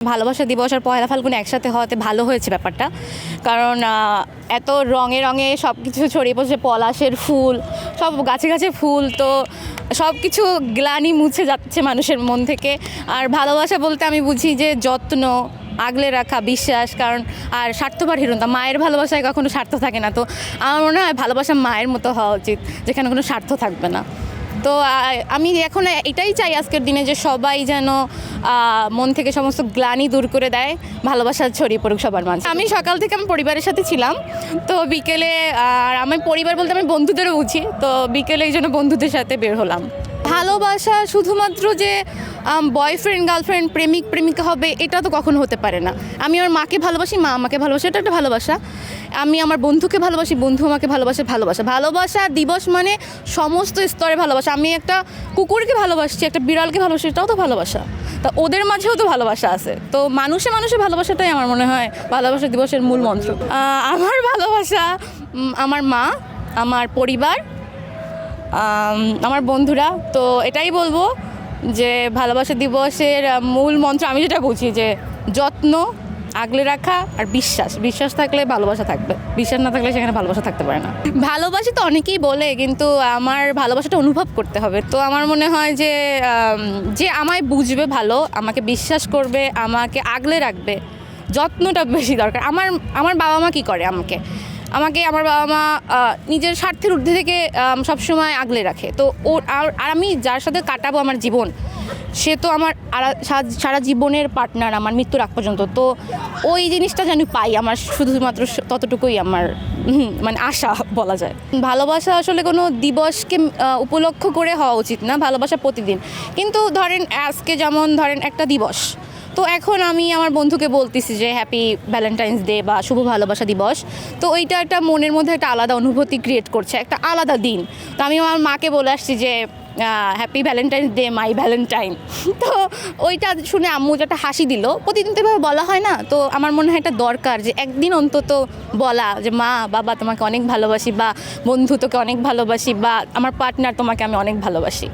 ভালোবাসা দিবস আর পহেলা ফাল্গুন একসাথে হওয়াতে ভালো হয়েছে ব্যাপারটা, কারণ এত রঙে রঙে সব কিছু ছড়িয়ে পড়ছে, পলাশের ফুল, সব গাছে গাছে ফুল, তো সব কিছু গ্লানি মুছে যাচ্ছে মানুষের মন থেকে। আর ভালোবাসা বলতে আমি বুঝি যে যত্ন, আগলে রাখা, বিশ্বাস, কারণ আর স্বার্থপরহীনতা, মায়ের ভালোবাসায় কখনো স্বার্থ থাকে না। তো আমার মনে হয় ভালোবাসা মায়ের মতো হওয়া উচিত, যেখানে কোনো স্বার্থ থাকবে না। তো আমি এখন এটাই চাই আজকের দিনে, যে সবাই যেন মন থেকে সমস্ত গ্লানি দূর করে দেয়, ভালোবাসা ছড়িয়ে পড়ুক সবার মাঝে। আমি সকাল থেকে আমি পরিবারের সাথে ছিলাম, তো বিকেলে আর আমি পরিবার বলতে আমি বন্ধুদেরও বুঝি, তো বিকেলে এই জন্য বন্ধুদের সাথে বের হলাম। ভালোবাসা শুধুমাত্র যে বয়ফ্রেন্ড গার্লফ্রেন্ড প্রেমিক প্রেমিকা হবে এটা তো কখনো হতে পারে না। আমি আমার মাকে ভালোবাসি, মা আমাকে ভালোবাসে, এটা একটা ভালোবাসা। আমি আমার বন্ধুকে ভালোবাসি, বন্ধু আমাকে ভালোবাসে, ভালোবাসা। ভালোবাসা দিবস মানে সমস্ত স্তরে ভালোবাসা। আমি একটা কুকুরকে ভালোবাসছি, একটা বিড়ালকে ভালোবাসি, এটাও তো ভালোবাসা। তা ওদের মাঝেও তো ভালোবাসা আছে। তো মানুষে মানুষে ভালোবাসাটাই আমার মনে হয় ভালোবাসা দিবসের মূল মন্ত্র। আমার ভালোবাসা আমার মা, আমার পরিবার, আমার বন্ধুরা। তো এটাই বলবো যে ভালোবাসা দিবসের মূল মন্ত্র আমি যেটা বুঝি যে যত্ন, আগলে রাখা আর বিশ্বাস। বিশ্বাস থাকলে ভালোবাসা থাকবে, বিশ্বাস না থাকলে সেখানে ভালোবাসা থাকতে পারে না। ভালোবাসি তো অনেকেই বলে, কিন্তু আমার ভালোবাসাটা অনুভব করতে হবে। তো আমার মনে হয় যে যে আমায় বুঝবে ভালো, আমাকে বিশ্বাস করবে, আমাকে আগলে রাখবে, যত্নটা বেশি দরকার। আমার বাবা মা কী করে, আমাকে আমার বাবা মা নিজের স্বার্থের ঊর্ধ্বে থেকে সবসময় আগলে রাখে। তো আর আমি যার সাথে কাটাবো আমার জীবন, সে তো আমার সারা জীবনের পার্টনার, আমার মৃত্যুর আগ পর্যন্ত। তো ওই জিনিসটা যেন পাই, আমার শুধুমাত্র ততটুকুই আমার মানে আশা বলা যায়। ভালোবাসা আসলে কোনো দিবসকে উপলক্ষ করে হওয়া উচিত না, ভালোবাসা প্রতিদিন। কিন্তু ধরেন আজকে যেমন ধরেন একটা দিবস, তো এখন আমি আমার বন্ধুকে বলতেছি যে হ্যাপি ভ্যালেন্টাইন্স ডে বা শুভ ভালোবাসা দিবস। তো ওইটা একটা মনের মধ্যে একটা আলাদা অনুভূতি ক্রিয়েট করছে, একটা আলাদা দিন। তো আমি আমার মাকে বলে আসছি যে happy Valentine's day my Valentine. তো ওইটা শুনে আম্মু যেটা হাসি দিল। প্রতিদিন তো এভাবে বলা হয় না, তো আমার মনে হয় এটা দরকার যে একদিন অন্তত বলা যে মা বাবা তোমাকে অনেক ভালোবাসি, বা বন্ধু তোকে অনেক ভালোবাসি, বা আমার পার্টনার তোমাকে আমি অনেক ভালোবাসি।